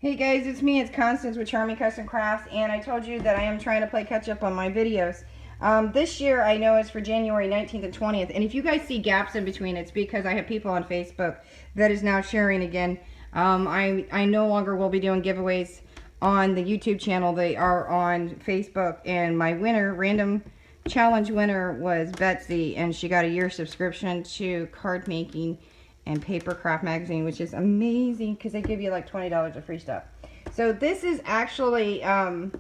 Hey guys, it's me, it's Constance with Charming Custom Crafts, and I told you that I am trying to play catch up on my videos. This year I know it's for January 19th and 20th, and if you guys see gaps in between, it's because I have people on Facebook that is now sharing again. I no longer will be doing giveaways on the YouTube channel. They are on Facebook, and my winner, random challenge winner, was Betsy, and she got a year subscription to card making and Paper Mache magazine, which is amazing because they give you like $20 of free stuff. So this is actually the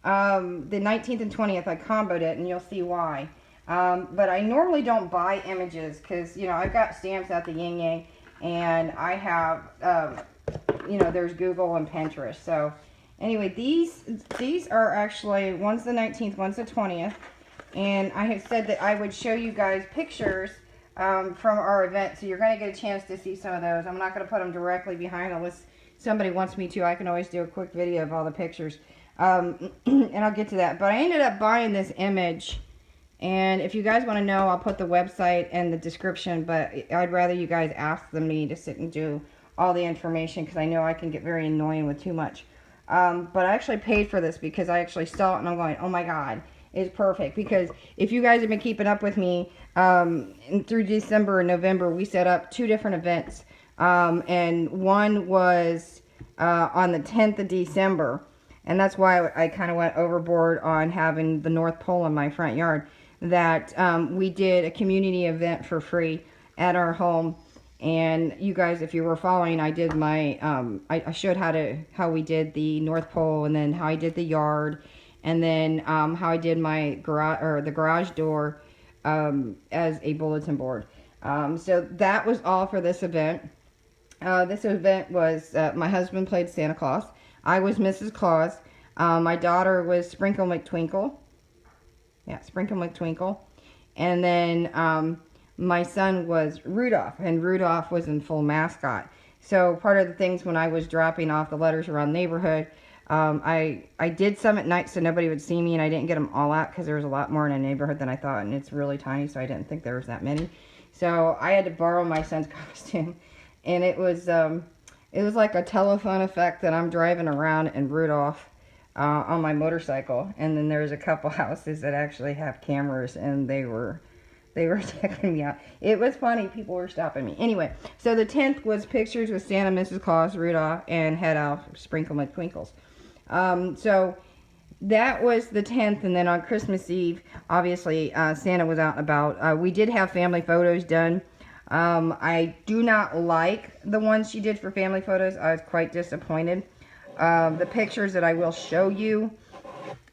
19th and 20th. I comboed it, and you'll see why. But I normally don't buy images because, you know, I've got stamps at the Yin Yang, and I have, you know, there's Google and Pinterest. So anyway, these are actually, one's the 19th, one's the 20th, and I have said that I would show you guys pictures from our event, so you're going to get a chance to see some of those. I'm not going to put them directly behind unless somebody wants me to. I can always do a quick video of all the pictures, and I'll get to that. But I ended up buying this image, and if you guys want to know, I'll put the website in the description, but I'd rather you guys ask me to sit and do all the information because I know I can get very annoying with too much. But I actually paid for this because I actually saw it and I'm going, oh my god, it's perfect. Because if you guys have been keeping up with me, through December and November, we set up 2 different events, and one was on the 10th of December, and that's why I kind of went overboard on having the North Pole in my front yard, that we did a community event for free at our home. And you guys, if you were following, I did my I showed how we did the North Pole, and then how I did the yard, and then how I did my garage door as a bulletin board. So that was all for this event. This event was, my husband played Santa Claus. I was Mrs. Claus. My daughter was Sprinkle McTwinkle. Yeah, Sprinkle McTwinkle. And then my son was Rudolph, and Rudolph was in full mascot. So part of the things when I was dropping off the letters around the neighborhood, I did some at night so nobody would see me, and I didn't get them all out because there was a lot more in a neighborhood than I thought, and it's really tiny, so I didn't think there was that many. So I had to borrow my son's costume, and it was like a telephone effect that I'm driving around in Rudolph on my motorcycle, and then there's a couple houses that actually have cameras, and they were checking me out. It was funny. People were stopping me. Anyway, so the 10th was pictures with Santa, Mrs. Claus, Rudolph, and Head Elf, Sprinkle McTwinkles. So that was the 10th, and then on Christmas Eve, obviously, Santa was out and about. We did have family photos done. I do not like the ones she did for family photos. I was quite disappointed. The pictures that I will show you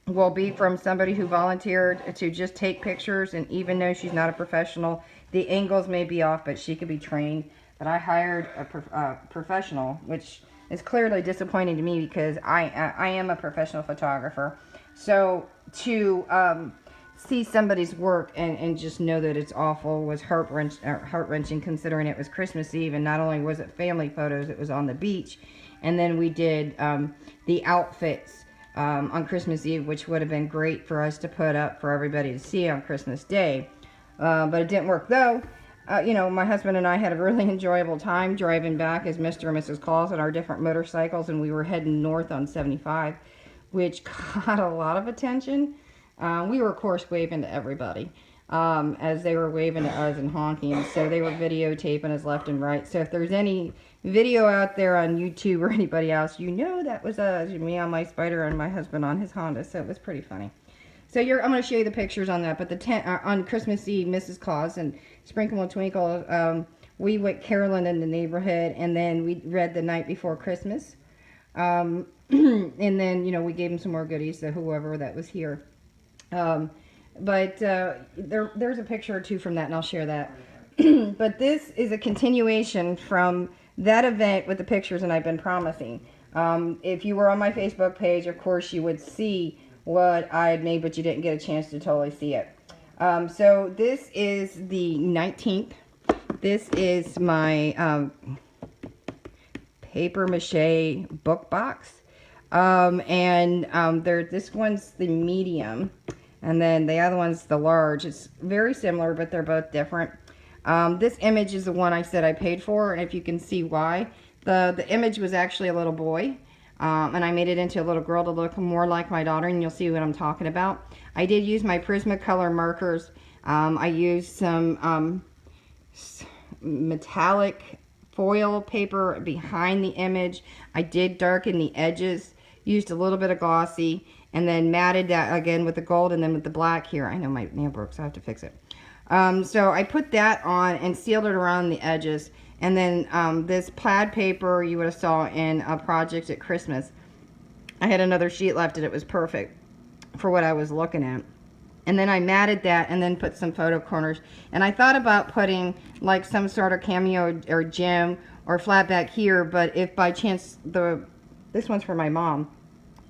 will be from somebody who volunteered to just take pictures, and even though she's not a professional, the angles may be off, but she could be trained. But I hired a professional, which is clearly disappointing to me because I am a professional photographer. So to see somebody's work and just know that it's awful was heart-wrenching, considering it was Christmas Eve, and not only was it family photos, it was on the beach. And then we did the outfits on Christmas Eve, which would have been great for us to put up for everybody to see on Christmas Day. But it didn't work, though. You know, my husband and I had a really enjoyable time driving back as Mr. and Mrs. Claus on our different motorcycles, and we were heading north on 75, which got a lot of attention. We were, of course, waving to everybody as they were waving to us and honking, so they were videotaping us left and right. So if there's any video out there on YouTube or anybody else, you know that was us, me on my Spider and my husband on his Honda, so it was pretty funny. So I'm going to show you the pictures on that. But the on Christmas Eve, Mrs. Claus and Sprinkle and Twinkle, we went caroling in the neighborhood, and then we read The Night Before Christmas. And then, you know, we gave them some more goodies to whoever that was here. But there's a picture or two from that, and I'll share that. But this is a continuation from that event with the pictures, and I've been promising. If you were on my Facebook page, of course, you would see what I had made, but you didn't get a chance to totally see it. So this is the 19th. This is my Paper Mache book box. This one's the medium, and then the other one's the large. It's very similar, but they're both different. This image is the one I said I paid for, and if you can see why, The image was actually a little boy, and I made it into a little girl to look more like my daughter, and you'll see what I'm talking about. I did use my Prismacolor markers. I used some metallic foil paper behind the image. I did darken the edges, used a little bit of glossy, and then matted that again with the gold and then with the black here. I know my nail broke, so I have to fix it. So I put that on and sealed it around the edges. And then this plaid paper you would have saw in a project at Christmas. I had another sheet left and it was perfect for what I was looking at. And then I matted that and then put some photo corners. And I thought about putting like some sort of cameo or gem or flat back here, but if by chance this one's for my mom,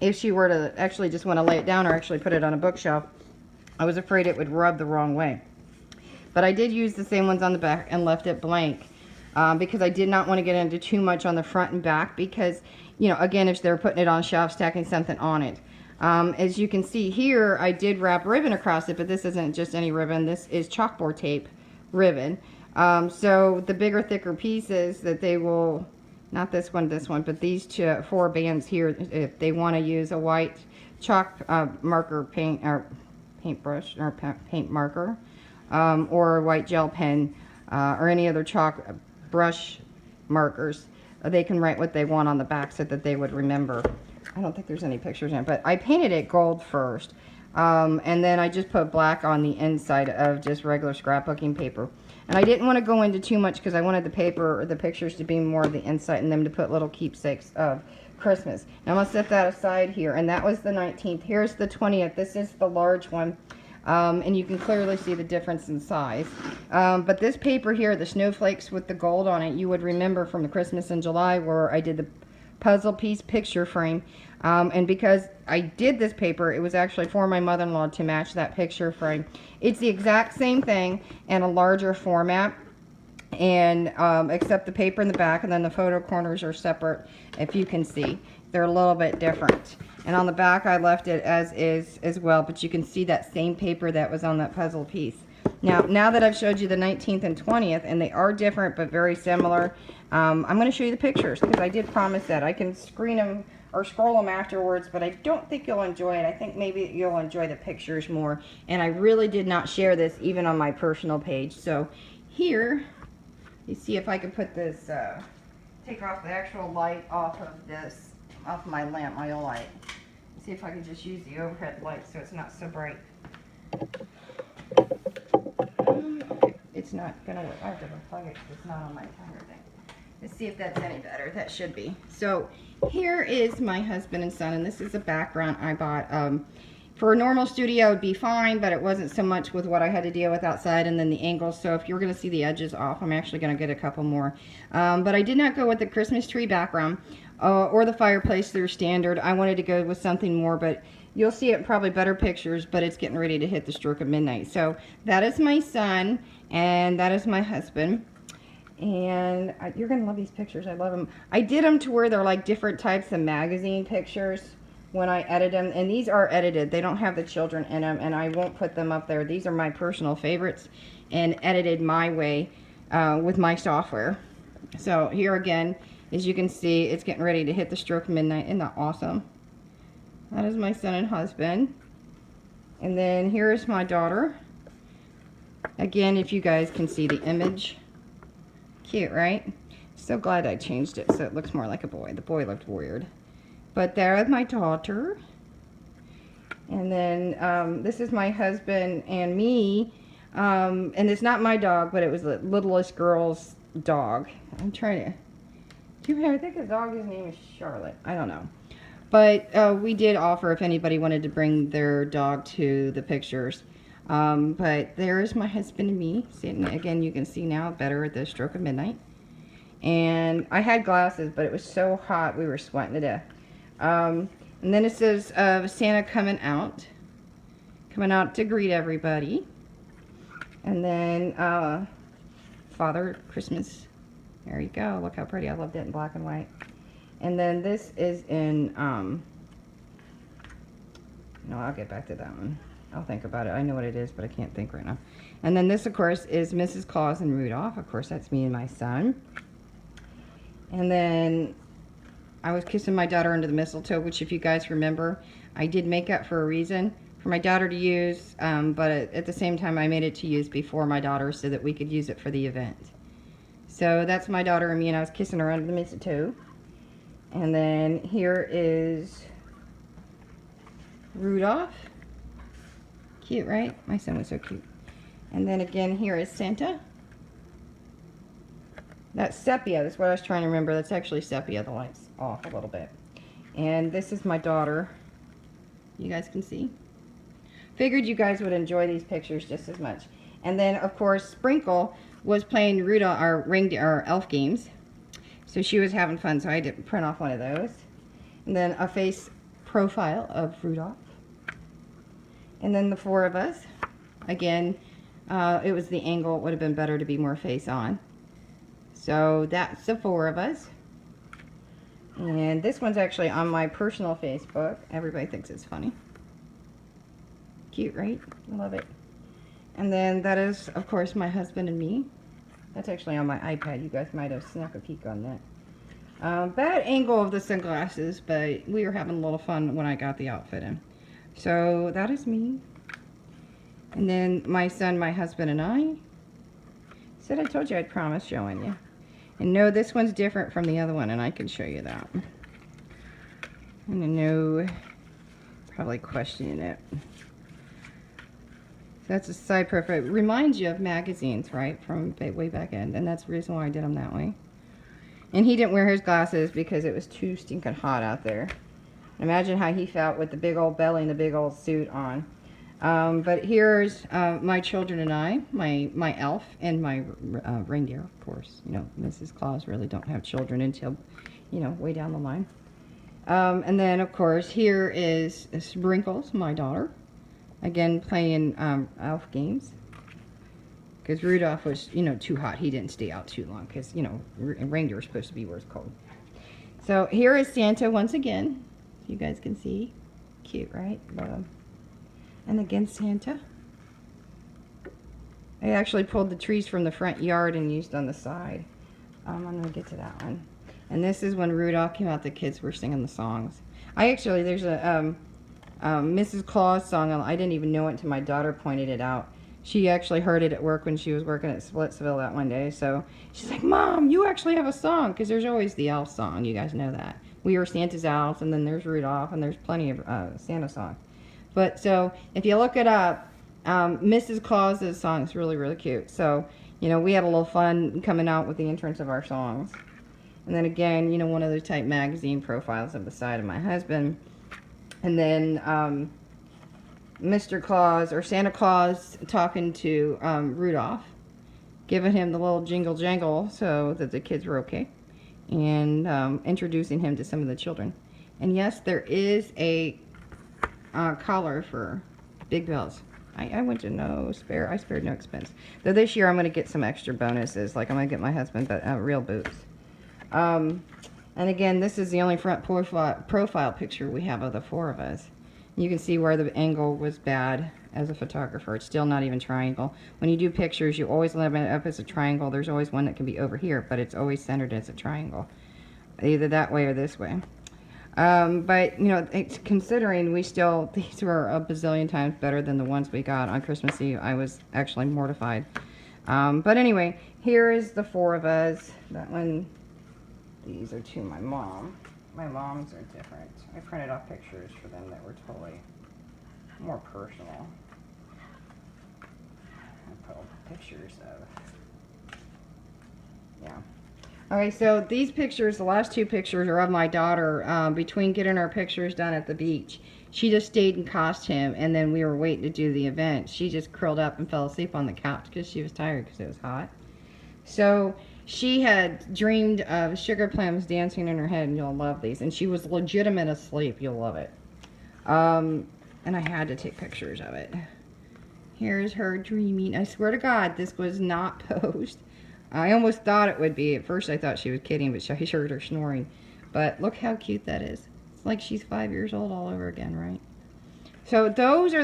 if she were to actually just want to lay it down or actually put it on a bookshelf, I was afraid it would rub the wrong way. But I did use the same ones on the back and left it blank. Because I did not want to get into too much on the front and back because, you know, again, if they're putting it on a shelf, stacking something on it. As you can see here, I did wrap ribbon across it, but this isn't just any ribbon. This is chalkboard tape ribbon. So the bigger, thicker pieces that they will, not this one, but these 4 bands here, if they want to use a white chalk marker paint or paintbrush or paint marker or a white gel pen or any other chalk brush markers, they can write what they want on the back so that they would remember. I don't think there's any pictures in it, but I painted it gold first, and then I just put black on the inside of just regular scrapbooking paper. And I didn't want to go into too much because I wanted the paper or the pictures to be more of the inside and them to put little keepsakes of Christmas. Now I'm going to set that aside here, and that was the 19th. Here's the 20th. This is the large one. And you can clearly see the difference in size. But this paper here, the snowflakes with the gold on it, you would remember from the Christmas in July where I did the puzzle piece picture frame. And because I did this paper, it was actually for my mother-in-law to match that picture frame. It's the exact same thing in a larger format, and except the paper in the back, and then the photo corners are separate. If you can see, they're a little bit different. And on the back I left it as is as well, but you can see that same paper that was on that puzzle piece. Now that I've showed you the 19th and 20th, and they are different but very similar, I'm going to show you the pictures because I did promise that. I can screen them or scroll them afterwards, but I don't think you'll enjoy it. I think maybe you'll enjoy the pictures more. And I really did not share this even on my personal page. So here, you see if I can put this, take off the actual light off of this, off my lamp, my oil light. See if I can just use the overhead light so it's not so bright. Okay, it's not gonna work. I have to unplug it because it's not on my timer thing. Let's see if that's any better. That should be. So here is my husband and son, and this is a background I bought. For a normal studio it would be fine, but it wasn't so much with what I had to deal with outside and then the angles. So if you're going to see the edges off, I'm actually going to get a couple more. But I did not go with the Christmas tree background or the fireplace. They're standard. I wanted to go with something more, but you'll see it in probably better pictures, but it's getting ready to hit the stroke of midnight. So that is my son, and that is my husband. And you're going to love these pictures. I love them. I did them to where they're like different types of magazine pictures when I edit them, and these are edited. They don't have the children in them, and I won't put them up there. These are my personal favorites and edited my way with my software. So here again, as you can see, it's getting ready to hit the stroke of midnight. Isn't that awesome? That is my son and husband. And then here is my daughter. Again, if you guys can see the image. Cute, right? So glad I changed it so it looks more like a boy. The boy looked weird. But there is my daughter. And then this is my husband and me. And it's not my dog, but it was the littlest girl's dog. I'm trying to... I think the dog's name is Charlotte. I don't know. But we did offer if anybody wanted to bring their dog to the pictures. But there's my husband and me sitting. Again, you can see now better at the stroke of midnight. And I had glasses, but it was so hot we were sweating to death. And then it says Santa coming out to greet everybody. And then Father Christmas. There you go. Look how pretty. I loved it in black and white. And then this is in, no, I'll get back to that one. I'll think about it. I know what it is, but I can't think right now. And then this, of course, is Mrs. Claus and Rudolph. Of course, that's me and my son. And then I was kissing my daughter under the mistletoe, which if you guys remember, I did make up for a reason for my daughter to use, but at the same time I made it to use before my daughter so that we could use it for the event. So that's my daughter and me, and I was kissing her under the mistletoe. And then here is Rudolph. Cute, right? My son was so cute. And then again, here is Santa. That's sepia. That's what I was trying to remember. That's actually sepia. The light's off a little bit. And this is my daughter. You guys can see. Figured you guys would enjoy these pictures just as much. And then, of course, Sprinkle was playing Rudolph, our elf games. So she was having fun, so I had to print off one of those. And then a face profile of Rudolph. And then the four of us. Again, it was the angle. It would have been better to be more face on. So that's the four of us. And this one's actually on my personal Facebook. Everybody thinks it's funny. Cute, right? I love it. And then that is, of course, my husband and me. That's actually on my iPad. You guys might have snuck a peek on that. Bad angle of the sunglasses, but we were having a little fun when I got the outfit in. So that is me. And then my son, my husband, and I. Said I told you I'd promise showing you. And no, this one's different from the other one, and I can show you that. And I know, probably questioning it. So that's a side profile. It reminds you of magazines, right, from way back in, and that's the reason why I did them that way. And he didn't wear his glasses because it was too stinking hot out there. Imagine how he felt with the big old belly and the big old suit on. But here's my children and I, my elf and my reindeer, of course. You know, Mrs. Claus really don't have children until, you know, way down the line. And then, of course, here is Sprinkles, my daughter. Again, playing elf games. Because Rudolph was, you know, too hot. He didn't stay out too long because, you know, reindeer are supposed to be where it's cold. So here is Santa once again. You guys can see. Cute, right? And again, Santa. I actually pulled the trees from the front yard and used on the side. I'm going to get to that one. And this is when Rudolph came out, the kids were singing the songs. There's a Mrs. Claus song. I didn't even know it until my daughter pointed it out. She actually heard it at work when she was working at Splitsville that one day. So she's like, Mom, you actually have a song. Because there's always the elf song. You guys know that. We are Santa's elves, and then there's Rudolph, and there's plenty of Santa songs. But so if you look it up, Mrs. Claus's song is really, really cute. So, you know, we had a little fun coming out with the entrance of our songs. And then again, you know, one of those type magazine profiles of the side of my husband. And then Mr. Claus, or Santa Claus, talking to Rudolph, giving him the little jingle jangle so that the kids were okay. And introducing him to some of the children. And yes, there is a collar for Big Bells. I went to I spared no expense. Though this year I'm going to get some extra bonuses, like I'm going to get my husband real boots. And again, this is the only front profile picture we have of the four of us. You can see where the angle was bad as a photographer. It's still not even triangle. When you do pictures, you always limit it up as a triangle. There's always one that can be over here, but it's always centered as a triangle. Either that way or this way. But, you know, considering these were a bazillion times better than the ones we got on Christmas Eve, I was actually mortified. But anyway, here is the four of us. That one, these are to my mom. My mom's are different. I printed off pictures for them that were totally more personal. I put all the pictures of, yeah. Okay, so these pictures, the last two pictures are of my daughter between getting our pictures done at the beach. She just stayed in costume, and then we were waiting to do the event. She just curled up and fell asleep on the couch because she was tired because it was hot. So she had dreamed of sugar plums dancing in her head, and you'll love these. And she was legitimate asleep. You'll love it. And I had to take pictures of it. Here's her dreaming. I swear to God, this was not posed. I almost thought it would be. At first I thought she was kidding, but I heard her snoring. But look how cute that is. It's like she's 5 years old all over again, right? So those are